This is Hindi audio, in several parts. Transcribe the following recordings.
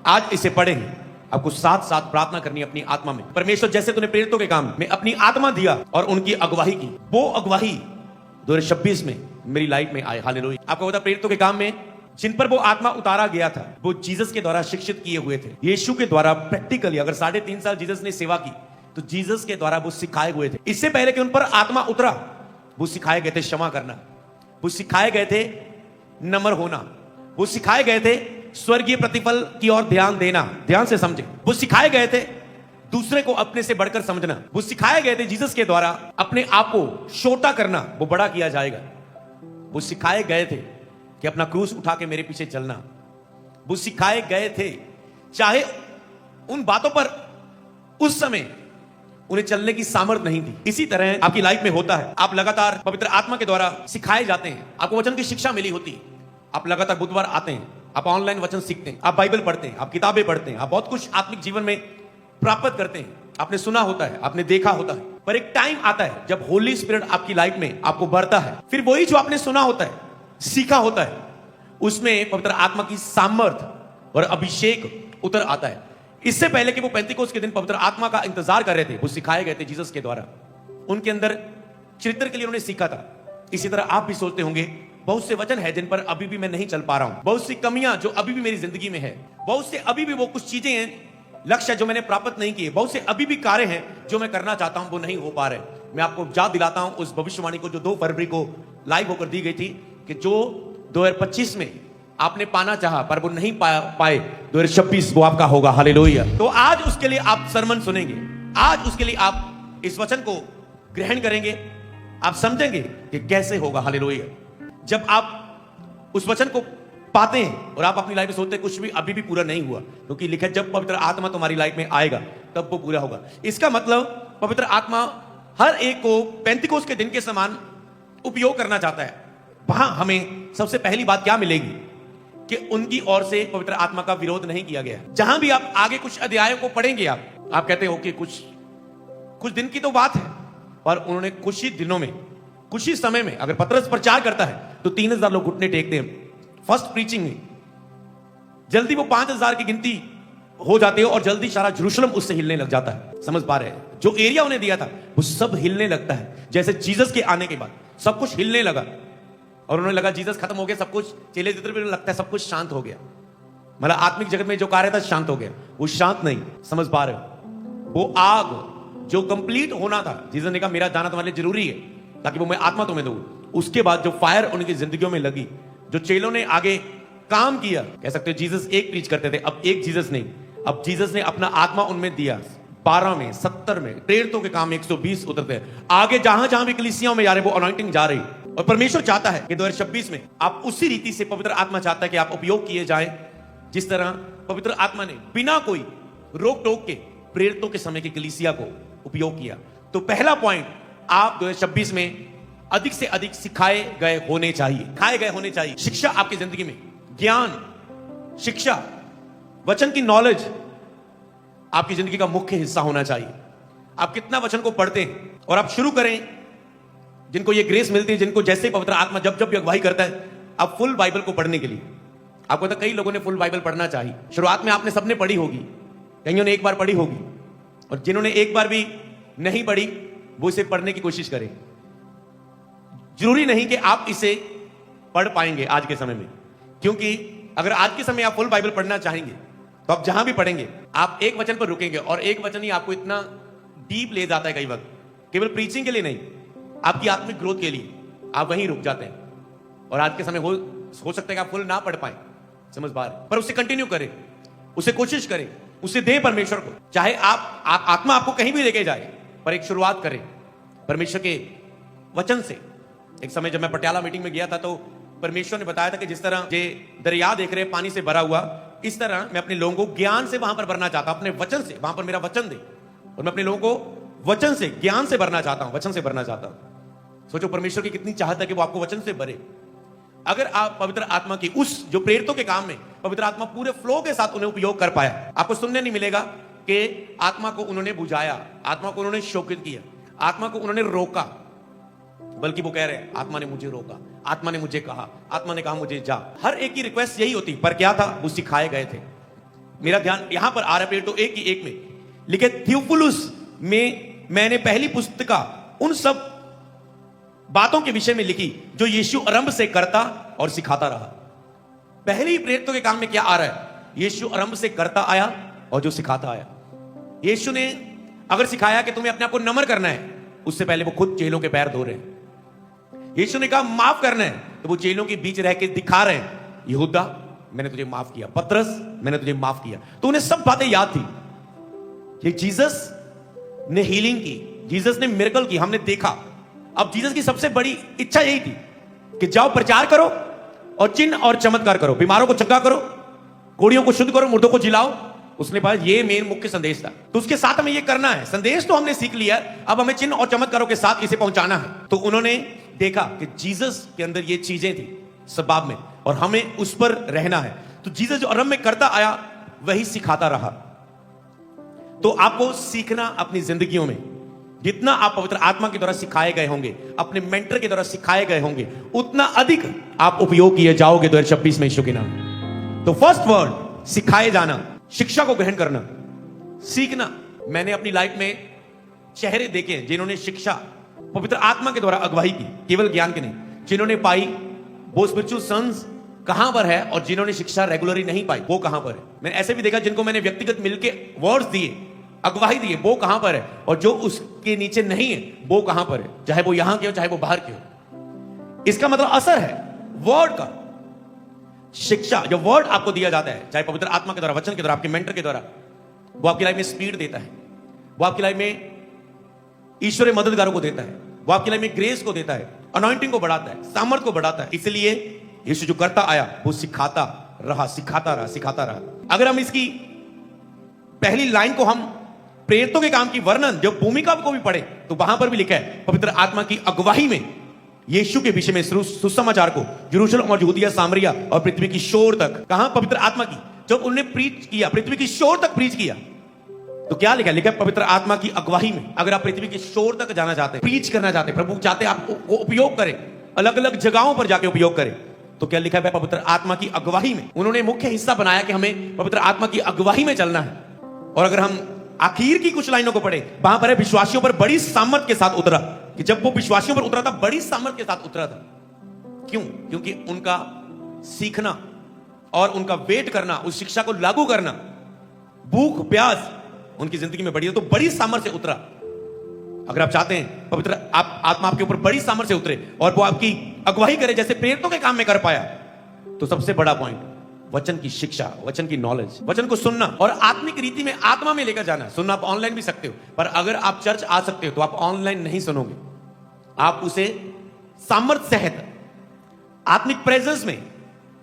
आज इसे पढ़ेंगे। आपको साथ साथ प्रार्थना करनी है अपनी आत्मा में। परमेश्वर जैसे तूने प्रेरितों के काम में अपनी आत्मा दिया और उनकी अगुवाई की, वो अगुवाई 2026 में मेरी लाइफ में आए। हालेलुया। आपको पता प्रेरितों के काम में जिन पर वो आत्मा उतारा गया था, वो जीसस के द्वारा शिक्षित किए हुए थे। यीशु के द्वारा प्रैक्टिकली, अगर 3.5 साल जीसस ने सेवा की तो जीसस के द्वारा वो सिखाए हुए थे। इससे पहले कि उन पर आत्मा उतरा, वो सिखाए गए थे क्षमा करना, वो सिखाए गए थे नम्र होना, वो सिखाए गए थे स्वर्गीय प्रतिफल की ओर ध्यान देना। ध्यान से समझे, वो सिखाए गए थे दूसरे को अपने से बढ़कर समझना, वो सिखाए गए थे जीसस के द्वारा अपने आप को छोटा करना, वो बड़ा किया जाएगा। वो सिखाए गए थे कि अपना क्रूस उठा के मेरे पीछे चलना, वो सिखाए गए थे। चाहे उन बातों पर उस समय उन्हें चलने की सामर्थ नहीं थी। इसी तरह आपकी लाइफ में होता है, आप लगातार पवित्र आत्मा के द्वारा सिखाए जाते हैं, आपको वचन की शिक्षा मिली होती है, आप लगातार बुधवार आते हैं, आप ऑनलाइन वचन सीखते हैं, आप बाइबल पढ़ते हैं, आप किताबें पढ़ते हैं, आप बहुत कुछ आत्मिक जीवन में प्राप्त करते हैं। आपने सुना होता है, आपने देखा होता है, पर एक टाइम आता है जब होली स्पिरिट आपकी लाइफ में आपको भरता है। फिर वही जो आपने सुना होता है, सीखा होता है, उसमें पवित्र आत्मा की सामर्थ और अभिषेक उतर आता है। इससे पहले कि वो पेंतिकोस्त के दिन पवित्र आत्मा का इंतजार कर रहे थे, वो सिखाए गए थे जीसस के द्वारा, उनके अंदर चरित्र के लिए उन्होंने सीखा था। इसी तरह आप भी सोचते होंगे, बहुत से वचन है जिन पर अभी भी मैं नहीं चल पा रहा हूं, बहुत सी कमियां जो अभी भी मेरी जिंदगी में है, बहुत से अभी भी वो कुछ चीजें हैं, लक्ष्य जो मैंने प्राप्त नहीं किए, बहुत से अभी भी कार्य हैं जो मैं करना चाहता हूं, वो नहीं हो पा रहे। मैं आपको याद दिलाता हूं उस भविष्यवाणी को जो 2 फरवरी को लाइव होकर दी गई थी, कि जो 2025 में आपने पाना चाहा पर वो नहीं पाए, 2026 वो आपका होगा। हालेलुया। तो आज उसके लिए आप सरमन सुनेंगे, आज उसके लिए आप इस वचन को ग्रहण करेंगे, आप समझेंगे कि कैसे होगा। हालेलुया। जब आप उस वचन को पाते हैं और आप अपनी लाइफ में सोचते हैं कुछ भी अभी भी पूरा नहीं हुआ, क्योंकि लिखा जब पवित्र आत्मा तुम्हारी लाइफ में आएगा तब वो पूरा होगा। इसका मतलब पवित्र आत्मा हर एक को पेंतिकोस्त के दिन के समान उपयोग करना चाहता है। वहां हमें सबसे पहली बात क्या मिलेगी कि उनकी ओर से पवित्र आत्मा का विरोध नहीं किया गया। जहां भी आप आगे कुछ अध्यायों को पढ़ेंगे, आप कहते हो कि कुछ दिन की तो बात है, पर उन्होंने कुछ ही दिनों में, कुछ ही समय में, अगर पतरस प्रचार करता है तो 3000 लोग घुटने टेकते हैं फर्स्ट प्रीचिंग में। जल्दी वो 5000 की गिनती हो जाती है और जल्दी सारा जेरूशलम उससे हिलने लग जाता है। समझ पा रहे हैं? जो एरिया उन्हें दिया था वो सब हिलने लगता है। जैसे जीसस के आने के बाद सब कुछ हिलने लगा और उन्हें लगा जीसस खत्म हो गया, सब कुछ चेले जितने भी लगता है सब कुछ शांत हो गया, मतलब आत्मिक जगत में जो कार्य था शांत हो गया। वो शांत नहीं, समझ पा रहे हो? वो आग जो कंप्लीट होना था, जीसस ने कहा मेरा जाना तुम्हारे लिए जरूरी है ताकि वो मैं आत्मा तुम्हें दूं। उसके बाद जो फायर उनकी जिंदगियों में लगी, जो चेलों ने आगे काम किया, कह सकते हो जीसस एक प्रीच करते थे, अब एक जीसस नहीं, अब जीसस ने अपना आत्मा उनमें दिया। 12 में 70 में प्रेरितों के काम 120 उतरते हैं। आगे जहां जहां भी कलीसियाओं में जा रहे वो अनॉइंटिंग जा रही। और परमेश्वर चाहता है कि 2026 में आप उसी रीति से, पवित्र आत्मा चाहता है कि आप उपयोग किए जाएं जिस तरह पवित्र आत्मा ने बिना कोई रोक टोक के प्रेरितों के समय की कलीसिया को उपयोग किया। तो पहला पॉइंट, आप 2026 में अधिक से अधिक सिखाए गए होने चाहिए। सिखाए गए होने चाहिए। शिक्षा आपकी जिंदगी में, ज्ञान, शिक्षा, वचन की नॉलेज आपकी जिंदगी का मुख्य हिस्सा होना चाहिए। आप कितना वचन को पढ़ते हैं, और आप शुरू करें, जिनको ये ग्रेस मिलती है, जिनको जैसे पवित्र आत्मा जब जब अगुवाई करता है, आप फुल बाइबल को पढ़ने के लिए, आपको तो कई लोगों ने फुल बाइबल पढ़ना चाहिए। शुरुआत में आपने सबने पढ़ी होगी, कईयों ने एक बार पढ़ी होगी, और जिन्होंने एक बार भी नहीं पढ़ी वो इसे पढ़ने की कोशिश करें। जरूरी नहीं कि आप इसे पढ़ पाएंगे आज के समय में, क्योंकि अगर आज के समय आप फुल बाइबल पढ़ना चाहेंगे तो आप जहां भी पढ़ेंगे आप एक वचन पर रुकेंगे, और एक वचन ही आपको इतना डीप ले जाता है कई वक्त, केवल प्रीचिंग के लिए नहीं, आपकी आत्मिक ग्रोथ के लिए आप वहीं रुक जाते हैं। और आज के समय हो सकता है कि आप फुल ना पढ़ पाए, समझ पा रहे, पर उसे कंटिन्यू करें, उसे कोशिश करें, उसे दें परमेश्वर को। चाहे आप आत्मा आपको कहीं भी लेके जाए, पर एक शुरुआत करें परमेश्वर के वचन से। एक समय जब मैं पटियाला मीटिंग में गया था तो परमेश्वर ने बताया था कि जिस तरह ये दरिया देख रहे पानी से भरा हुआ, इस तरह मैं अपने लोगों को ज्ञान से वहां पर भरना चाहता हूं, अपने वचन से। वहां पर मेरा वचन दे, और मैं अपने लोगों को वचन से, ज्ञान से भरना चाहता हूं, वचन से भरना चाहता हूं। सोचो परमेश्वर की कितनी चाहत है कि वो आपको वचन से भरे। अगर आप पवित्र आत्मा की उस जो प्रेरितों के काम में पवित्र आत्मा पूरे फ्लो के साथ उन्हें उपयोग कर पाया, आपको सुनने नहीं मिलेगा कि आत्मा को उन्होंने बुझाया, आत्मा को उन्होंने शोकित किया, आत्मा को उन्होंने रोका, बल्कि वो कह रहे हैं आत्मा ने मुझे रोका, आत्मा ने मुझे कहा, आत्मा ने कहा मुझे जा। हर एक की रिक्वेस्ट यही होती, पर क्या था? वो सिखाए गए थे। मेरा ध्यान यहां पर आ रहा है प्रेरितों 1:1 में लिखे, थियोफिलुस में मैंने पहली पुस्तिका उन सब बातों के विषय में लिखी जो यीशु आरंभ से करता और सिखाता रहा। पहली प्रेरितों के काम में क्या आ रहा है? यीशु आरंभ से करता आया और जो सिखाता आया। यीशु ने अगर सिखाया कि तुम्हें अपने आप को नम्र करना है, उससे पहले वो खुद चेलों के पैर धो रहे हैं। यीशु ने कहा माफ करना है, तो वो चेलों के बीच रह के दिखा रहे हैं, यहूदा मैंने तुझे माफ किया, पतरस मैंने तुझे माफ किया। तो उन्हें सब बातें याद थी कि जीसस ने हीलिंग की, जीसस ने मिरेकल की, हमने देखा। अब जीसस की सबसे बड़ी इच्छा यही थी कि जाओ प्रचार करो और चिन्ह और चमत्कार करो, बीमारों को चंगा करो, कोढ़ियों को शुद्ध करो, मुर्दों को जिलाओ। उसने पाया ये मेन मुख्य संदेश था, तो उसके साथ हमें ये करना है। संदेश तो हमने सीख लिया, अब हमें चिन्ह और चमत्कारों के साथ इसे पहुंचाना है। तो उन्होंने देखा कि जीसस के अंदर ये चीजें थी स्वभाव में, और हमें उस पर रहना है। तो जीसस जो आरंभ में करता आया वही सिखाता रहा। तो आपको सीखना अपनी जिंदगियों में, जितना आप पवित्र आत्मा के द्वारा सिखाए गए होंगे, अपने मेंटर के द्वारा सिखाए गए होंगे, उतना अधिक आप उपयोग किए जाओगे 2026 में यीशु के नाम। तो फर्स्ट वर्ड सिखाए जाना, शिक्षा को ग्रहण करना, सीखना। मैंने अपनी लाइफ में चेहरे देखे जिन्होंने शिक्षा पवित्र आत्मा के द्वारा अगुवाई की, केवल ज्ञान के नहीं, जिन्होंने पाई वो स्पिरिचुअल सन्स कहां पर है, और जिन्होंने शिक्षा रेगुलरली नहीं पाई वो कहां पर है। मैंने ऐसे भी देखा जिनको मैंने व्यक्तिगत मिलके वर्ड्स दिए, अगुवाई दिए, वो कहां पर है, और जो उसके नीचे नहीं है वो कहां पर है, चाहे वो यहां के हो चाहे वो बाहर के हो। इसका मतलब असर है वर्ड का। शिक्षा जो वर्ड आपको दिया जाता है, चाहे पवित्र आत्मा के द्वारा, वचन के द्वारा, आपके मेंटर के द्वारा, वो आपकी लाइफ में स्पीड देता है, वो आपकी लाइफ में ईश्वरीय मददगारों को देता है, वो आपकी लाइफ में ग्रेस को देता है, अनॉइंटिंग को बढ़ाता है, सामर्थ को बढ़ाता है। इसलिए यीशु जो करता आया वो सिखाता रहा, सिखाता रहा, सिखाता रहा। अगर हम इसकी पहली लाइन को हम प्रेरितों के काम की वर्णन जो भूमिका को भी पढ़े, तो वहां पर भी लिखा है पवित्र आत्मा की अगुवाई में यीशु के विषय में सुसमाचार को यरूशलेम और यहूदिया, सामरिया और पृथ्वी की शोर तक। कहां पवित्र आत्मा की, जब उन्होंने प्रीच किया, पृथ्वी की शोर तक प्रीच किया, तो क्या लिखा है? लिखा है पवित्र आत्मा की अगुवाई में। अगर आप पृथ्वी की शोर तक जाना चाहते हैं, प्रीच करना चाहते हैं, प्रभु चाहते हैं आपको उपयोग करें, अलग अलग जगहों पर जाके उपयोग करें, तो क्या लिखा है? पवित्र आत्मा की अगुवाई में। उन्होंने मुख्य हिस्सा बनाया कि हमें पवित्र आत्मा की अगुवाई में चलना है। और अगर हम आखिर की कुछ लाइनों को पढ़े, वहां पर है विश्वासियों पर बड़ी सामर्थ के साथ उतरा, कि जब वो विश्वासियों पर उतरा था बड़ी सामर्थ के साथ उतरा था। क्यों? क्योंकि उनका सीखना और उनका वेट करना, उस शिक्षा को लागू करना, भूख प्यास उनकी जिंदगी में बढ़ी है, तो बड़ी सामर्थ से उतरा। अगर आप चाहते हैं पवित्र आत्मा आपके ऊपर बड़ी सामर्थ से उतरे और वो आपकी अगुवाई करे जैसे प्रेरितों के काम में कर पाया, तो सबसे बड़ा पॉइंट वचन की शिक्षा, वचन की नॉलेज, वचन को सुनना और आत्मिक रीति में आत्मा में लेकर जाना। सुनना आप ऑनलाइन भी सकते हो, पर अगर आप चर्च आ सकते हो तो आप ऑनलाइन नहीं सुनोगे, आप उसे सामर्थ सहित आत्मिक प्रेजेंस में,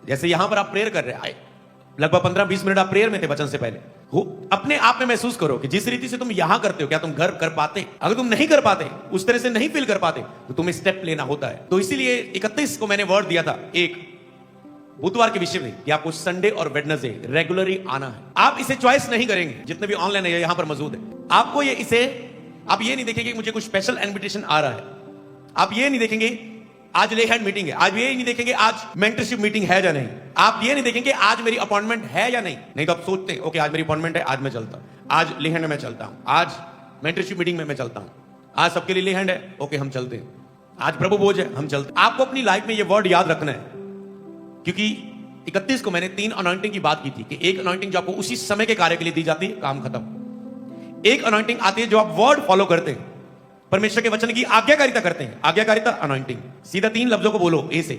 जैसे यहां पर आप प्रेयर कर रहे हैं, लगभग 15-20 मिनट आप प्रेयर में थे वचन से पहले, अपने आप में महसूस करो कि जिस रीति से तुम यहां करते हो क्या तुम घर कर पाते? अगर तुम नहीं कर पाते, उस तरह से नहीं फील कर पाते, तो तुम्हें स्टेप लेना होता है। तो इसीलिए 31 को मैंने वर्ड दिया था, एक बुधवार के विषय में, कि आपको संडे और वेडनेसडे रेगुलरली आना है। आप इसे चॉइस नहीं करेंगे, जितने भी ऑनलाइन है यहां पर मौजूद है, आपको आप ये नहीं देखेंगे मुझे कुछ स्पेशल इनविटेशन आ रहा है, आप ये नहीं देखेंगे आज ले हैंड मीटिंग है, आज ये नहीं देखेंगे आज मेंटरशिप मीटिंग है या नहीं, आप ये नहीं देखेंगे आज मेरी अपॉइंटमेंट है या नहीं। नहीं तो आप सोचते हैं ओके आज मेरी अपॉइंटमेंट है, आज मैं चलता हूं, आज ले हैंड में चलता हूं, आज मेंटरशिप मीटिंग में मैं चलता हूं, आज सबके लिए ले हैंड है, ओके हम चलते हैं, आज प्रभु भोज है हम चलते। आपको अपनी लाइफ में ये वर्ड याद रखना है, क्योंकि 31 को मैंने 3 अनॉइंटिंग की बात की थी कि एक अनॉइंटिंग जो आपको उसी समय के कार्य के लिए दी जाती है, काम खत्म। एक अनॉइंटिंग आती है जो आप वर्ड फॉलो करते हैं, परमेश्वर के वचन की आज्ञाकारिता करते हैं, आज्ञाकारिता अनॉइंटिंग। सीधा 3 लफ्जों को बोलो, ए से,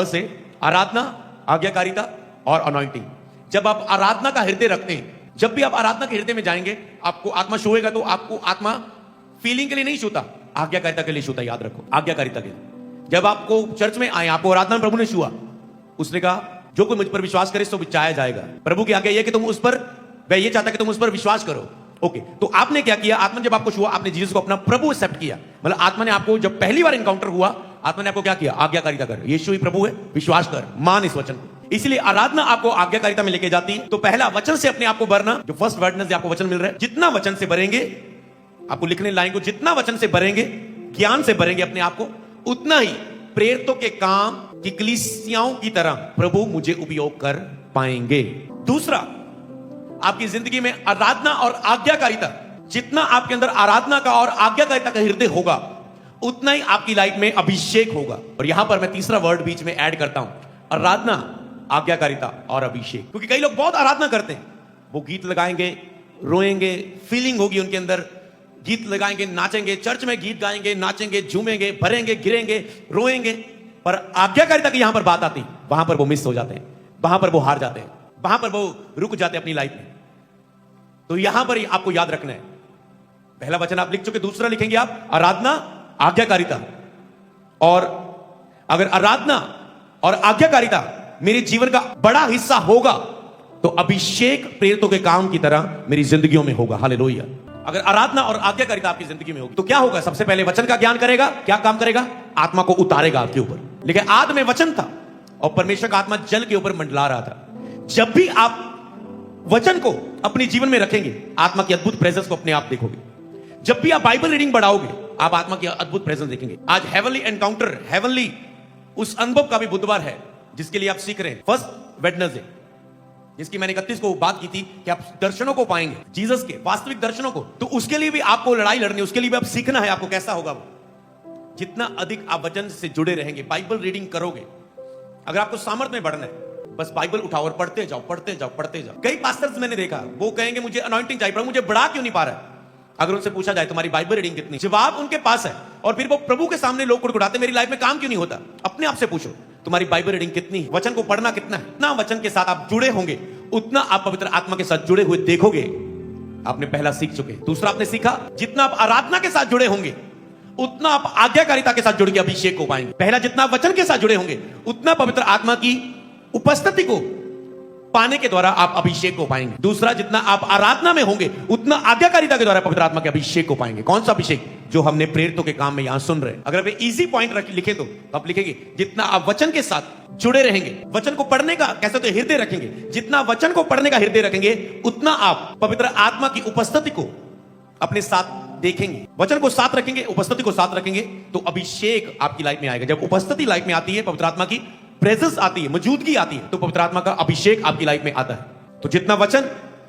से आराधना, आज्ञाकारिता और अनॉइंटिंग। जब आप आराधना का हृदय रखते हैं, जब भी आप आराधना के हृदय में जाएंगे, आपको आत्मा छुएगा, तो आपको आत्मा फीलिंग के लिए नहीं छूता, आज्ञाकारिता के लिए छूता। याद रखो, आज्ञाकारिता के लिए। जब आपको चर्च में आए, आपको आराधना में प्रभु ने छुआ, उसने कहा जो कोई मुझ पर विश्वास करे सो बचाया जाएगा। प्रभु की आज्ञा यह कि तुम उस पर, वह ये चाहता कि तुम उस पर विश्वास करो। ओके, तो आपने क्या किया? आत्मा जब आपको छुआ, आपने जीसस को अपना प्रभु एक्सेप्ट किया। मतलब आत्मा ने आपको जब पहली बार एनकाउंटर हुआ, आत्मा ने आपको क्या किया? आज्ञाकारिता कर, यीशु ही प्रभु है, विश्वास कर, मान इस वचन को। इसलिए आराधना आपको आज्ञाकारिता में लेके जाती है। तो पहला वचन से अपने आप को भरना, जो फर्स्ट वर्डनेस आपको वचन मिल रहा है, जितना वचन से भरेंगे, आपको लिखने लाइन को जितना वचन से भरेंगे, ज्ञान से भरेंगे अपने आप को, उतना ही प्रेरितों के काम की कलीसियाओं की तरह प्रभु मुझे उपयोग कर पाएंगे। दूसरा, आपकी जिंदगी में आराधना और आज्ञाकारिता, जितना आपके अंदर आराधना का और आज्ञाकारिता का हृदय होगा, उतना ही आपकी लाइफ में अभिषेक होगा। और यहां पर मैं तीसरा वर्ड बीच में ऐड करता हूं, आराधना, आज्ञाकारिता और अभिषेक। क्योंकि कई लोग बहुत आराधना करते हैं, वो गीत लगाएंगे, रोएंगे, फीलिंग होगी उनके अंदर, गीत लगाएंगे, नाचेंगे, चर्च में गीत गाएंगे, नाचेंगे, झूमेंगे, भरेंगे, गिरेंगे, रोएंगे, पर आज्ञाकारिता की यहां पर बात आती है, वहां पर वो मिस हो जाते हैं, वहां पर वो हार जाते हैं, वहां पर वो रुक जाते हैं अपनी लाइफ में। तो यहां पर ही आपको याद रखना है, पहला वचन आप लिख चुके, दूसरा लिखेंगे आप आराधना, आज्ञाकारिता। और अगर आराधना और आज्ञाकारिता मेरे जीवन का बड़ा हिस्सा होगा तो अभिषेक प्रेरितों के काम की तरह मेरी जिंदगियों में होगा। हालेलुया। अगर आराधना और आज्ञाकारिता आपकी जिंदगी में होगी तो क्या होगा? सबसे पहले वचन का ज्ञान करेगा, क्या काम करेगा? आत्मा को उतारेगा आपके ऊपर। लेकिन आदि में वचन था और परमेश्वर का आत्मा जल के ऊपर मंडला रहा था। जब भी आप वचन को अपने जीवन में रखेंगे, आत्मा की अद्भुत प्रेजेंस को अपने आप देखोगे। जब भी आप बाइबल रीडिंग बढ़ाओगे, आप आत्मा की अद्भुत प्रेजेंस देखेंगे। आज हेवनली एनकाउंटर, हेवनली उस अनुभव का भी बुधवार है जिसके लिए आप सीख रहे हैं, फर्स्ट वेडनेसडे, जिसकी मैंने 31 को बात की थी कि आप दर्शनों को पाएंगे, जीसस के वास्तविक दर्शनों को। तो उसके लिए भी आपको लड़ाई लड़नी, उसके लिए भी आप सीखना है आपको कैसा होगा वो। जितना अधिक आप वचन से जुड़े रहेंगे, बाइबल रीडिंग करोगे, अगर आपको सामर्थ्य में बढ़ना है, बस बाइबल उठाओ और पढ़ते जाओ, पढ़ते जाओ, पढ़ते जाओ। कई पास्टर्स मैंने देखा, वो कहेंगे मुझे अनॉइंटिंग चाहिए, पर मुझे बढ़ा क्यों नहीं पा रहा है। अगर उनसे पूछा जाए तुम्हारी बाइबल रीडिंग कितनी, जवाब उनके पास है, और फिर वो प्रभु के सामने लोग कुड़कुड़ाते, मेरी लाइफ में काम क्यों नहीं होता। अपने आप से पूछो, तुम्हारी बाइबल रीडिंग कितनी है, वचन को पढ़ना कितना है। उतना वचन के साथ आप जुड़े होंगे, उतना आप पवित्र आत्मा के साथ जुड़े हुए देखोगे। आपने पहला सीख चुके। दूसरा आपने सीखा, जितना आप आराधना के साथ जुड़े होंगे, उतना आप आज्ञाकारिता के साथ जुड़ के अभिषेक को पाएंगे। पहला, जितना आप वचन के साथ जुड़े होंगे, उतना पवित्र आत्मा की उपस्थिति को पाने के द्वारा आप अभिषेक को पाएंगे। दूसरा, जितना आप आराधना में होंगे, उतना आज्ञाकारिता के द्वारा पवित्र आत्मा के अभिषेक को पाएंगे। कौन सा अभिषेक? जो हमने प्रेरितों के काम में यहां सुन रहे हैं। अगर वे इजी पॉइंट लिखे तो आप लिखेंगे, जितना आप वचन के साथ जुड़े रहेंगे, वचन को पढ़ने का कैसे तो हृदय रखेंगे, जितना वचन को पढ़ने का हृदय रखेंगे, उतना आप पवित्र आत्मा की उपस्थिति को अपने साथ देखेंगे। वचन को साथ रखेंगे, उपस्थिति को साथ रखेंगे, तो अभिषेक आपकी लाइफ में आएगा। जब उपस्थिति लाइफ में आती है, पवित्र आत्मा की प्रेजेंस आती है, मौजूदगी आती है, तो पवित्र आत्मा का अभिषेक आपकी लाइफ में आता है। तो जितना वचन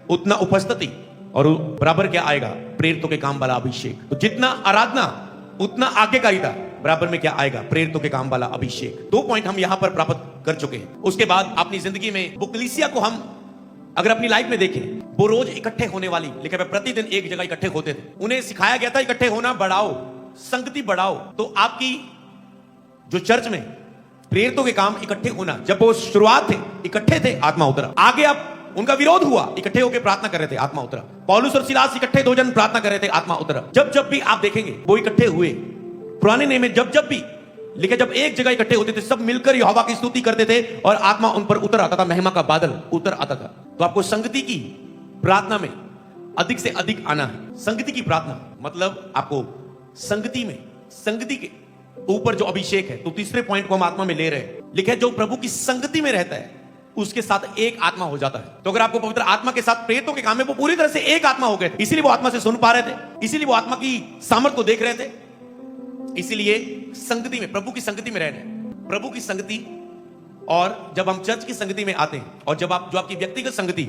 उतना उपस्थिति, और बराबर क्या आएगा? प्रेरितों के काम वाला अभिषेक। तो जितना आराधना उतना आज्ञाकारिता, बराबर में क्या आएगा? प्रेरितों के काम वाला अभिषेक। 2 पॉइंट हम यहां पर प्राप्त कर चुके हैं। उसके बाद अपनी जिंदगी में वो कलीसिया को हम अगर अपनी लाइफ में देखें, वो रोज इकट्ठे होने वाली, लेकिन वे प्रतिदिन एक जगह इकट्ठे होते थे। उन्हें सिखाया गया था इकट्ठे होना बढ़ाओ, संगति बढ़ाओ। तो आपकी जो चर्च में प्रेरितों के काम इकट्ठे होना, जब वो शुरुआत थे इकट्ठे थे, आत्मा उतरा। आगे अब उनका विरोध हुआ, इकट्ठे होकर प्रार्थना कर रहे थे, आत्मा उतरा। पौलुस और सिलास इकट्ठे 2 जन प्रार्थना कर रहे थे, आत्मा उतरा। जब जब भी आप देखेंगे वो इकट्ठे हुए, पुराने नियम में जब जब भी, लेकिन जब एक जगह इकट्ठे होते थे, सब मिलकर यहोवा की स्तुति करते थे और आत्मा उन पर उतर आता था, महिमा का बादल उतर आता था। तो आपको संगति की प्रार्थना में अधिक से अधिक आना है। संगति की प्रार्थना मतलब आपको संगति में, संगति के ऊपर जो अभिषेक है। तो तीसरे पॉइंट को हम आत्मा में ले रहे हैं, लिखे जो प्रभु की संगति में रहता है उसके साथ एक आत्मा हो जाता है। तो अगर आपको पवित्र आत्मा के साथ प्रेरितों के काम में वो पूरी तरह से एक आत्मा हो गए, इसीलिए वो आत्मा से सुन पा रहे थे, इसीलिए वो आत्मा की सामर्थ्य को देख रहे थे। इसीलिए संगति में, प्रभु की संगति में रहना है, प्रभु की संगति। और जब हम चर्च की संगति में आते हैं, और जब आप जो आपकी व्यक्तिगत संगति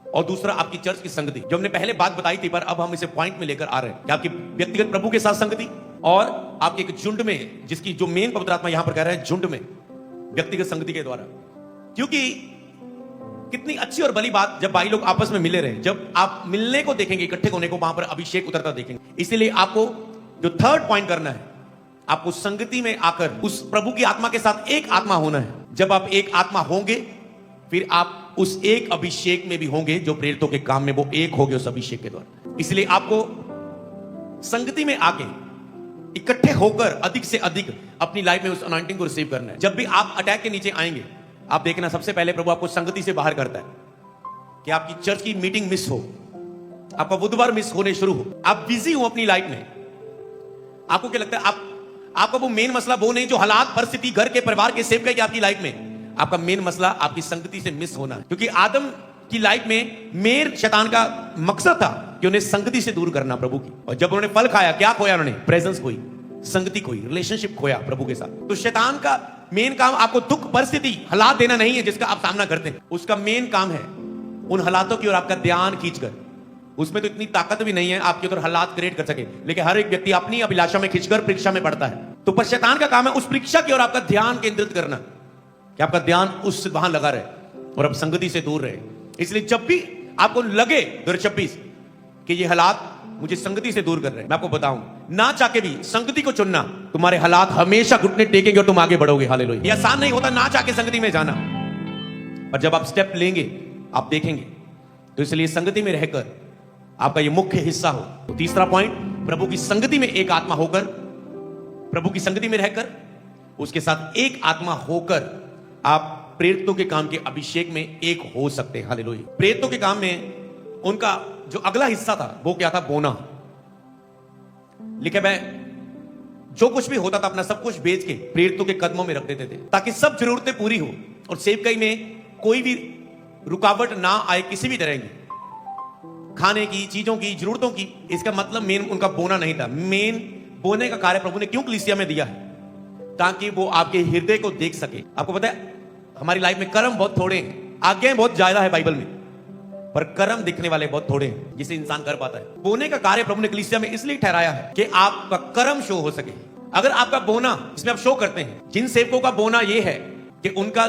और दूसरा आपकी चर्च की संगति, जो हमने पहले बात बताई थी, पर अब हम इसे पॉइंट में लेकर आ रहे हैं कि आपकी व्यक्तिगत प्रभु के साथ संगति और आपके एक झुंड में, जिसकी जो मेन पवित्र आत्मा यहां पर कह रहा है, झुंड में व्यक्तिगत संगति के द्वारा। क्योंकि कितनी अच्छी और भली बात जब भाई लोग आपस में मिले रहे, जब आप मिलने को देखेंगे, इकट्ठे होने को, वहां पर अभिषेक उतरता देखेंगे। इसीलिए आपको जो थर्ड पॉइंट करना है, आपको संगति में आकर उस प्रभु की आत्मा के साथ एक आत्मा होना है। जब आप एक आत्मा होंगे, फिर आप उस एक अभिषेक में भी होंगे, जो प्रेरितों के काम में वो एक होंगे उस अभिषेक के द्वारा। इसलिए आपको संगति में आके इकट्ठे होकर अधिक से अधिक अपनी लाइफ में उस अनॉइंटिंग को रिसीव करना है। जब भी आप अटैक के नीचे आएंगे, आप देखना सबसे पहले प्रभु आपको संगति से बाहर करता है कि आपकी चर्च की मीटिंग मिस हो, आपका बुधवार मिस होने शुरू हो, आप बिजी हो अपनी लाइफ में। आपको क्या लगता है, आपका वो मेन मसला वो नहीं जो हालात, परिस्थिति, घर के, परिवार के सेव की आपकी लाइफ में, आपका मेन मसला आपकी संगति से मिस होना है। क्योंकि आदम की लाइफ में मेन शैतान का मकसद था कि उन्हें संगति से दूर करना प्रभु की। और जब उन्होंने फल खाया, क्या खोया उन्होंने? प्रेजेंस खोई, संगति खोई, रिलेशनशिप खोया प्रभु के साथ। तो शैतान का मेन काम आपको दुख, परिस्थिति, हालात देना नहीं है जिसका आप सामना करते हैं। उसका मेन काम है उन हालातों की ओर आपका ध्यान खींचकर, उसमें तो इतनी ताकत भी नहीं है आपके उधर हालात क्रिएट कर सके, लेकिन हर एक व्यक्ति अपनी अभिलाषा में खींचकर परीक्षा में पड़ता है। तो पर शैतान का काम है उस परीक्षा की ओर आपका ध्यान केंद्रित करना, कि आपका ध्यान उस वहां लगा रहे और अब संगति से दूर रहे। इसलिए जब भी आपको लगे 2026 कि ये हालात मुझे संगति से दूर कर रहे हैं, मैं आपको बताऊं, ना चाह भी संगति को चुनना, तुम्हारे हालात हमेशा घुटने टेकेंगे और तुम आगे बढ़ोगे। हालेलुया। ये आसान नहीं होता ना चाह के संगति में जाना, पर जब आप स्टेप लेंगे आप देखेंगे। तो इसलिए संगति में रहकर आपका ये मुख्य हिस्सा हो। तो तीसरा पॉइंट, प्रभु की संगति में एक आत्मा होकर, प्रभु की संगति में रहकर उसके साथ एक आत्मा होकर आप प्रेरितों के काम के अभिषेक में एक हो सकते हैं। हालेलुया। प्रेरितों के काम में उनका जो अगला हिस्सा था वो क्या था? बोना। लिखे, मैं जो कुछ भी होता था अपना सब कुछ बेच के प्रेरितों के कदमों में रख देते थे, ताकि सब जरूरतें पूरी हो और सेवकाई में कोई भी रुकावट ना आए किसी भी तरह की, खाने की, चीजों की, जरूरतों की। इसका मतलब मेन उनका बोना नहीं था। मेन बोने का कार्य प्रभु ने क्यों कलीसिया में दिया है? ताकि वो आपके हृदय को देख सके। आपको पता है हमारी लाइफ में कर्म बहुत थोड़े हैं, आज्ञाएं बहुत ज्यादा है बाइबल में, पर कर्म दिखने वाले बहुत थोड़े हैं जिसे इंसान कर पाता है। बोने का कार्य प्रभु ने कलीसिया में इसलिए ठहराया है कि आपका कर्म शो हो सके। अगर आपका बोना जिसमें आप शो करते हैं, जिन सेवकों का बोना यह है कि उनका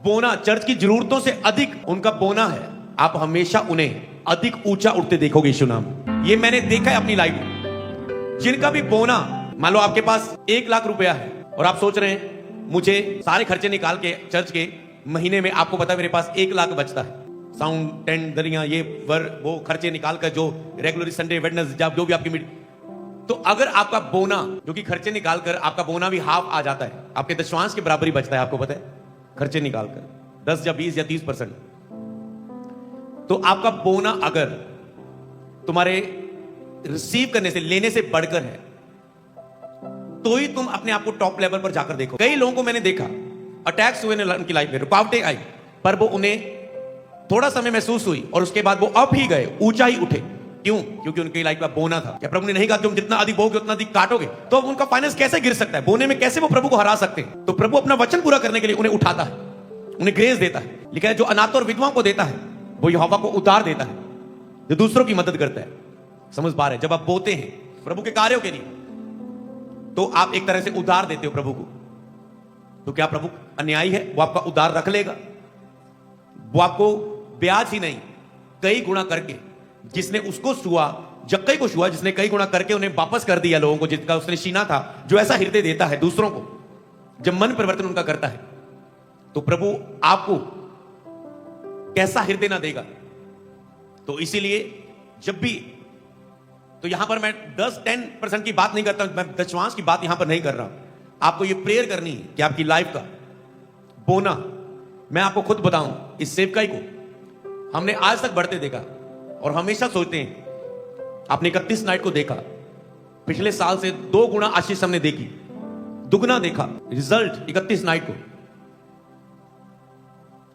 बोना चर्च की जरूरतों से अधिक उनका बोना है, आप हमेशा उन्हें अधिक ऊंचा उठते देखोगे यीशु नाम। ये मैंने देखा है अपनी लाइफ में। जिनका भी बोना, मान लो आपके पास 1 लाख रुपया है और आप सोच रहे हैं मुझे सारे खर्चे निकाल के चर्च के महीने में, आपको पता है मेरे पास 1 लाख बचता है, साउंड, टेंट, दरियां, ये वो खर्चे निकाल कर जो रेगुलर संडे वेडनेसडे जो भी आपकी मीटिंग, तो अगर आपका बोना जो कि खर्चे निकाल कर आपका बोना भी हाफ आ जाता है, आपके दशमांश के बराबर ही बचता है, आपको पता है, खर्चे निकाल कर 10 या 20 या 30%, तो आपका बोना अगर तुम्हारे रिसीव करने से, लेने से बढ़कर है, तो ही तुम अपने आप को टॉप लेवल पर जाकर देखो। कई लोगों को मैंने देखा अटैक्स हुए उनकी लाइफ में, रुकावटें आई, पर वो उन्हें थोड़ा समय महसूस हुई और उसके बाद वो अप ही गए, ऊंचा ही उठे। क्यों? क्योंकि उनकी लाइफ का बोना था। क्या प्रभु ने नहीं कहा तुम जितना अधिक बोगे उतना अधिक काटोगे? तो अब उनका फाइनेंस कैसे गिर सकता है? बोने में कैसे वो प्रभु को हरा सकते हैं? तो प्रभु अपना वचन पूरा करने के लिए उन्हें उठाता है, उन्हें ग्रेस देता है। लिखा है जो अनाथ और विधवाओं को देता है वो यहोवा को उतार देता है, जो दूसरों की मदद करता है। समझ पा रहे? जब आप बोते हैं प्रभु के कार्यों के लिए, तो आप एक तरह से उधार देते हो प्रभु को। तो क्या प्रभु अन्यायी है? वो आपका उधार रख लेगा। वो आपको ब्याज ही नहीं कई गुना करके, जिसने उसको छुआ, जक्कई को छुआ, जिसने कई गुना करके उन्हें वापस कर दिया लोगों को, जिसका उसने छीना था, जो ऐसा हृदय देता है दूसरों को, जब मन परिवर्तन उनका करता है, तो प्रभु आपको कैसा हृदय ना देगा। तो इसीलिए जब भी, तो यहां पर मैं 10-10% की बात नहीं करता हूं, मैं दशमांश की बात यहां पर नहीं कर रहा हूं। आपको यह प्रेयर करनी है कि आपकी लाइफ का बोना, मैं आपको खुद बताऊं, इस सेवकाई को हमने आज तक बढ़ते देखा और हमेशा सोचते हैं, आपने 31 नाइट को देखा, पिछले साल से 2 गुना आशीष हमने देखी, दुगना देखा रिजल्ट 31 नाइट को।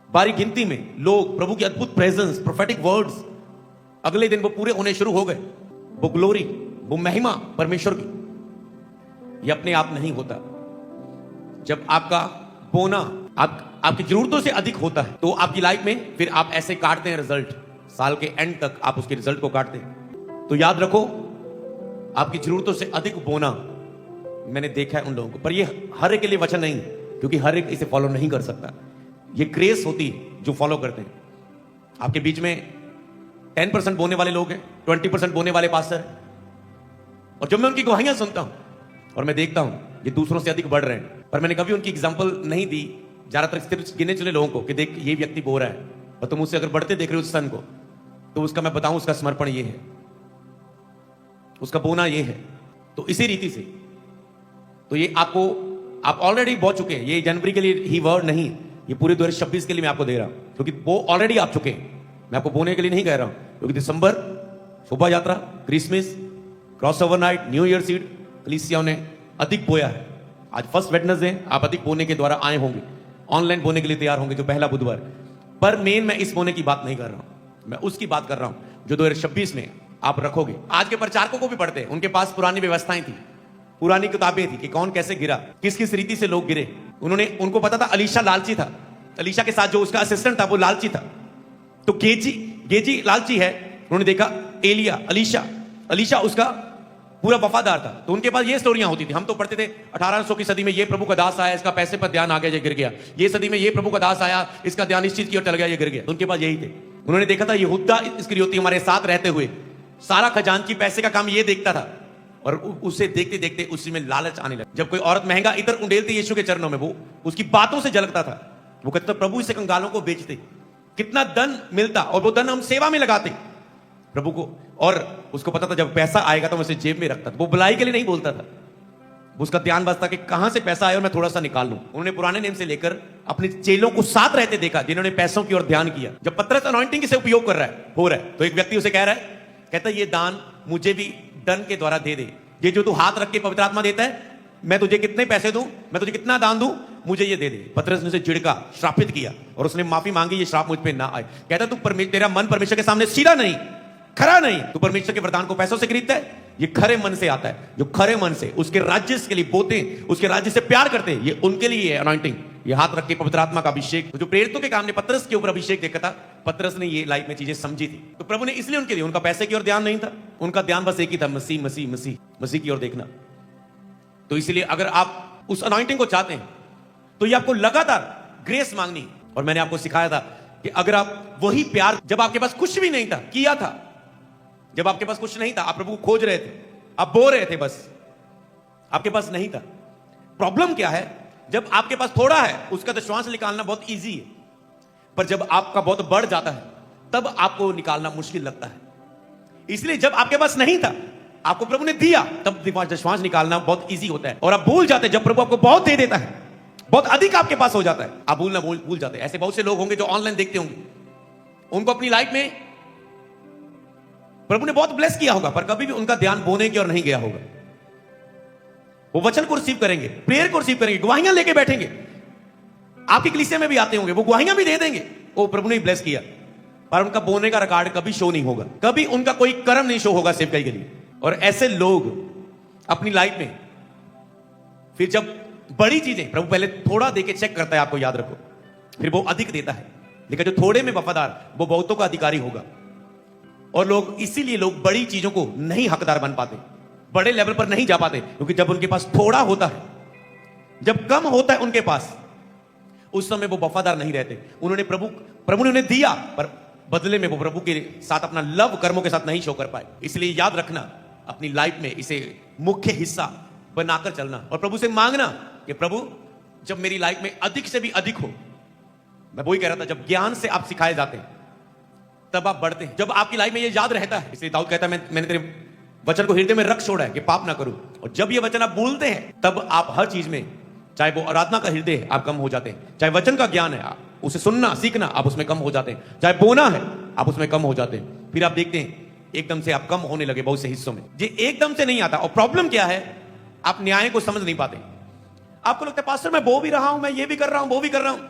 बारी गिनती में लोग प्रभु की अद्भुत प्रेजेंस, प्रोफेटिक वर्ड्स, अगले दिन वो पूरे होने शुरू हो गए। वो ग्लोरी, वो महिमा परमेश्वर की, ये अपने आप नहीं होता। जब आपका बोना आपकी जरूरतों से अधिक होता है, तो आपकी लाइफ में फिर आप ऐसे काटते हैं रिजल्ट, साल के एंड तक आप उसके रिजल्ट को काटते हैं। तो याद रखो, आपकी जरूरतों से अधिक बोना मैंने देखा है उन लोगों को, पर ये हर एक के लिए वचन नहीं, क्योंकि हर एक इसे फॉलो नहीं कर सकता। ये ग्रेस होती है जो फॉलो करते हैं। आपके बीच में 10% बोने वाले लोग हैं, 20% बोने वाले पास्टर हैं, और जब मैं उनकी गवाहियां सुनता हूं और मैं देखता हूं ये दूसरों से अधिक बढ़ रहे हैं, पर मैंने कभी उनकी एग्जांपल नहीं दी, ज्यादातर सिर्फ गिने चुने लोगों को कि देख ये व्यक्ति बो रहा है और तुम उससे अगर बढ़ते देख रहे हो उस सन को, तो उसका मैं बताऊं उसका समर्पण ये है, उसका बोना ये है। तो इसी रीति से, तो ये आपको, आप ऑलरेडी बो चुके हैं। ये जनवरी के लिए ही वर्ड नहीं, ये पूरे 2026 के लिए मैं आपको दे रहा हूं, क्योंकि वो ऑलरेडी आप चुके हैं। मैं आपको बोने के लिए नहीं कह रहा हूं, क्योंकि दिसंबर, शोभा यात्रा, Christmas, cross over night, new year seed, कलीसियाओं ने अधिक बोया है। आज फर्स्ट वेडनेसडे है, आप अधिक बोने के द्वारा आए होंगे, ऑनलाइन बोने के लिए तैयार होंगे जो पहला बुधवार। पर मेन मैं इस बोने की बात नहीं कर रहा हूं, मैं उसकी बात कर रहा हूं जो 2026 में आप रखोगे। आज के प्रचारकों को भी पढ़ते हैं, उनके पास पुरानी व्यवस्थाएं थी, पुरानी किताबें थी कि कौन कैसे गिरा, किस किस रीति से लोग गिरे। उनको पता था अलीशा लालची था, अलीशा के साथ जो उसका असिस्टेंट था वो लालची था, तो गेजी लालची है। उन्होंने देखा अलीशा उसका पूरा वफादार था। तो उनके पास ये स्टोरियां होती थी, हम तो पढ़ते थे 1800 की सदी में ये प्रभु का दास आया, इसका पैसे पर ध्यान आ गया, ये गिर गया। ये सदी में ये प्रभु का दास आया, इसका ध्यान इस चीज की ओर चल गया, ये गिर गया। तो उनके पास यही थे। उन्होंने देखा था यहूदा इस्करियोती हमारे साथ रहते हुए सारा खजांची पैसे का काम ये देखता था, और उसे देखते देखते उसी में लालच आने लगा। जब कोई औरत महंगा इतर उंडेलती यीशु के चरणों में, वो उसकी बातों से झलकता था। वो कहता प्रभु इसे कंगालों को बेचते, कितना धन मिलता, और वो धन हम सेवा में लगाते प्रभु को। और उसको पता था जब पैसा आएगा तो मैं उसे जेब में रखता था। वो बुलाई के लिए नहीं बोलता था, उसका ध्यान बसता कि कहां से पैसा आया और मैं थोड़ा सा निकाल लूं। उन्होंने पुराने नेम से लेकर अपने चेलों को साथ रहते देखा जिन्होंने पैसों की ओर ध्यान किया। जब पतरस अनॉइंटिंग से उपयोग कर रहा है, हो रहा है, तो एक व्यक्ति उसे कह रहा है, कहता ये दान मुझे भी धन के द्वारा दे दे। ये जो तू हाथ रख के पवित्र आत्मा देता है, मैं तुझे कितने पैसे दूं, मैं तुझे कितना दान दूं, मुझे ये दे दे। पतरस ने उसे झिड़का, श्रापित किया, और उसने माफी मांगी, ये श्राप मुझ पे ना आए। कहता तू तेरा मन परमेश्वर के सामने सीधा नहीं, खरा नहीं। तू परमेश्वर के वरदान को पैसों से खरीदता है, ये खरे मन से आता है। जो खरे मन से उसके राज्य के लिए बोते, उसके राज्य से प्यार करते हैं, ये उनके लिए है अनॉइंटिंग। ये हाथ रख के पवित्र आत्मा का अभिषेक। तो जो प्रेरितों के काम ने पतरस के ऊपर अभिषेक देखा था, पतरस ने ये लाइफ में चीजें समझी थी। तो प्रभु ने इसलिए उनके लिए, उनका पैसे की ओर ध्यान नहीं था, उनका ध्यान बस एक ही था, मसीह मसीह मसीह मसीह की ओर देखना। तो इसलिए अगर आप उस अनॉइंटिंग को चाहते हैं तो ये आपको लगातार ग्रेस मांगनी। और मैंने आपको सिखाया था कि अगर आप वही प्यार, जब आपके पास कुछ भी नहीं था, किया था, जब आपके पास कुछ नहीं था, आप प्रभु को खोज रहे थे, आप बो रहे थे, बस आपके पास नहीं था। प्रॉब्लम क्या है, जब आपके पास थोड़ा है उसका दशवांश निकालना बहुत इजी है, पर जब आपका बहुत बढ़ जाता है तब आपको निकालना मुश्किल लगता है। इसलिए जब आपके पास नहीं था, आपको प्रभु ने दिया, तब दशवांश निकालना बहुत इजी होता है। और आप भूल जाते हैं जब प्रभु आपको बहुत दे देता है, बहुत अधिक आपके पास हो जाता है, आप भूल जाते हैं। ऐसे बहुत से लोग होंगे जो ऑनलाइन देखते होंगे, उनको अपनी लाइफ में प्रभु ने बहुत ब्लेस किया होगा, पर कभी भी उनका ध्यान बोने की ओर नहीं गया होगा। वो वचन को रिसीव करेंगे, प्रेयर को रिसीव करेंगे, गवाहियां लेके बैठेंगे, आपकी कलीसिया में भी आते होंगे, वो गवाहियां भी दे देंगे, वो प्रभु ने ब्लेस किया, पर उनका बोने का रिकॉर्ड कभी शो नहीं होगा, कभी उनका कोई कर्म नहीं शो होगा सेवकाई के लिए। और ऐसे लोग अपनी लाइफ में फिर जब बड़ी चीजें, प्रभु पहले थोड़ा देके चेक करता है, आपको याद रखो, फिर वो अधिक देता है। लेकिन जो थोड़े में वफादार, वो बहुतों का अधिकारी होगा। और लोग इसीलिए लोग बड़ी चीजों को नहीं हकदार बन पाते, बड़े लेवल पर नहीं जा पाते, क्योंकि जब उनके पास थोड़ा होता है, जब कम होता है उनके पास, उस समय वो वफादार नहीं रहते। उन्होंने प्रभु ने उन्हें दिया, पर बदले में वो प्रभु के साथ अपना लव कर्मों के साथ नहीं शो कर पाए। इसलिए याद रखना, अपनी लाइफ में इसे मुख्य हिस्सा बनाकर चलना और प्रभु से मांगना कि प्रभु जब मेरी लाइफ में अधिक से भी अधिक हो। मैं वही कह रहा था, जब ज्ञान से आप सिखाए जाते हैं तब आप बढ़ते हैं, जब आपकी लाइफ में ये याद रहता है। इसलिए दाऊद कहता है, मैंने तेरे वचन को हृदय में रख छोड़ा है कि पाप ना करूं। और जब ये वचन आप बोलते हैं, तब आप हर चीज में, चाहे वो आराधना का हृदय है, आप कम हो जाते हैं, चाहे वचन का ज्ञान है, उसे सुनना सीखना, आप उसमें कम हो जाते हैं, चाहे बोना है, आप उसमें कम हो जाते हैं। फिर आप देखते हैं एकदम से आप कम होने लगे बहुत से हिस्सों में। ये एकदम से नहीं आता। और प्रॉब्लम क्या है, आप न्याय को समझ नहीं पाते। आपको लगता है पास्टर मैं वो भी रहा हूं, मैं ये भी कर रहा हूं, वो भी कर रहा हूं,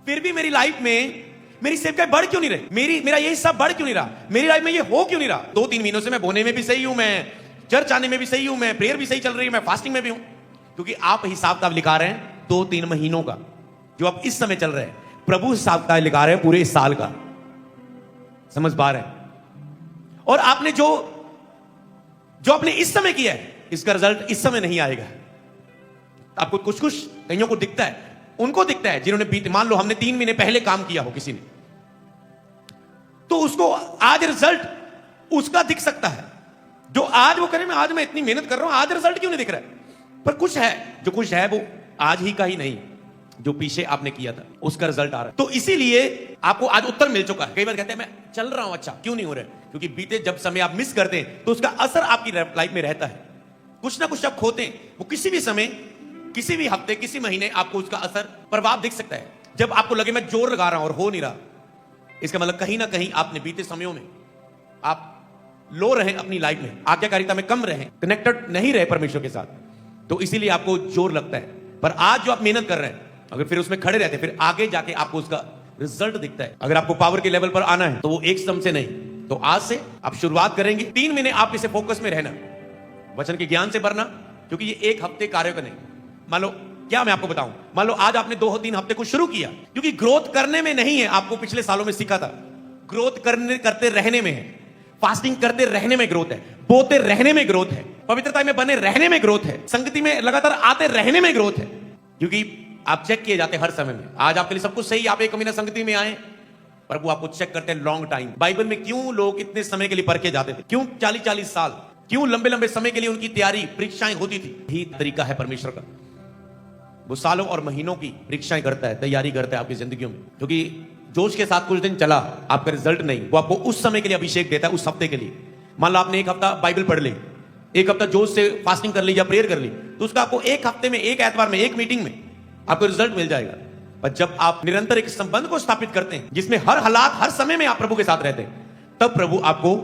फिर भी मेरी लाइफ में मेरी सेवकाई बढ़ क्यों नहीं रही, मेरा ये हिस्सा बढ़ क्यों नहीं रहा, मेरी लाइफ में ये हो क्यों नहीं रहा। 2-3 महीनों से मैं बोने में भी सही हूं, मैं चर्च आने में भी सही हूं, मैं प्रेयर भी सही चल रही है, मैं फास्टिंग में भी हूं, क्योंकि आप हिसाब किताब लिखा रहे हैं 2-3 महीनों का, जो आप इस समय चल रहे हैं। प्रभु हिसाब किताब लिखा रहे हैं पूरे इस साल का। समझ पा रहे हैं? और आपने जो आपने इस समय किया है, इसका रिजल्ट इस समय नहीं आएगा। आपको कुछ कईयों को दिखता है, उनको दिखता है जिन्होंने मान लो हमने 3 महीने पहले काम किया हो किसी ने, तो उसको आज रिजल्ट उसका दिख सकता है। जो आज वो करे, आज मैं इतनी मेहनत कर रहा हूं, आज रिजल्ट क्यों नहीं दिख रहा है। पर कुछ है, जो कुछ है वो आज ही का ही नहीं, जो पीछे आपने किया था उसका रिजल्ट आ रहा है। तो इसीलिए आपको आज उत्तर मिल चुका है। कई बार कहते हैं मैं चल रहा हूं, अच्छा क्यों नहीं हो रहा है, क्योंकि बीते जब समय आप मिस करते हैं तो उसका असर आपकी लाइफ में रहता है। कुछ ना कुछ आप खोते हैं, वो किसी भी समय, किसी भी हफ्ते, किसी महीने आपको उसका असर, प्रभाव दिख सकता है। जब आपको लगे मैं जोर लगा रहा हूं और हो नहीं रहा, इसका मतलब कहीं ना कहीं आपने बीते समयों में आप लो रहे अपनी लाइफ में, आज्ञाकारिता में कम रहे, कनेक्टेड नहीं रहे परमेश्वर के साथ, तो इसीलिए आपको जोर लगता है। पर आज जो आप मेहनत कर रहे हैं, अगर फिर उसमें खड़े रहते, फिर आगे जाके आपको उसका रिजल्ट दिखता है। अगर आपको पावर के लेवल पर आना है तो वो एक सम से नहीं, तो आज से आप शुरुआत करेंगे। 3 महीने आप इसे फोकस में रहना, वचन के ज्ञान से भरना, क्योंकि ये एक हफ्ते कार्य का नहीं। मान लो क्या मैं आपको बताऊं, मान लो आज आपने 2-3 हफ्ते को शुरू किया, क्योंकि ग्रोथ करने में नहीं है, आपको पिछले सालों में सीखा था, ग्रोथ करते रहने में है, फास्टिंग करते रहने में ग्रोथ है, बोते रहने में ग्रोथ है, पवित्रता में बने रहने में ग्रोथ है, संगति में लगातार आते रहने में ग्रोथ है। क्योंकि आप चेक किए जाते हर समय में। आज आपके लिए सब कुछ सही, आप एक महीना संगति में आए, प्रभु आपको चेक करते हैं लॉन्ग टाइम। बाइबल में क्यों लोग इतने समय के लिए परखे जाते थे, क्यों 40-40 साल, क्यों लंबे समय के लिए उनकी तैयारी परीक्षाएं होती थी। यही तरीका है परमेश्वर का, वो सालों और महीनों की परीक्षाएं करता है, तैयारी करता है आपकी जिंदगियों में। क्योंकि जोश के साथ कुछ दिन चला, आपका रिजल्ट नहीं, वो आपको उस समय के लिए अभिषेक देता है, उस हफ्ते के लिए। मान लो आपने एक हफ्ता बाइबल पढ़ ली, एक हफ्ता जोश से फास्टिंग कर ली या प्रेयर कर ली, तो उसका आपको एक हफ्ते में, एक एतवार में, एक मीटिंग में आपको रिजल्ट मिल जाएगा। पर जब आप निरंतर एक संबंध को स्थापित करते हैं जिसमें हर हालात, हर समय में आप प्रभु के साथ रहते हैं, तब प्रभु आपको